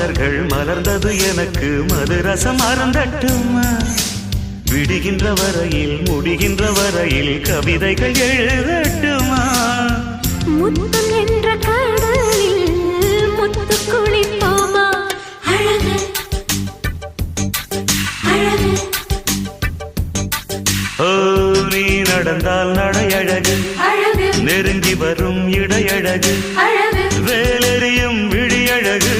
மலர்கள் மலர்ந்தது எனக்கு மதுரசம் அருந்தட்டுமா விடுகின்ற வரையில் முடிகின்ற வரையில் கவிதைகள் எழுதட்டுமா முத்தம் என்ற கடலில் முத்து குளிப்போமா அழகு அழகு ஓ நீ நடந்தால் நடையழகு அழகு நெருங்கி வரும் இடையழகு அழகு வேலெறியும் விழியழகு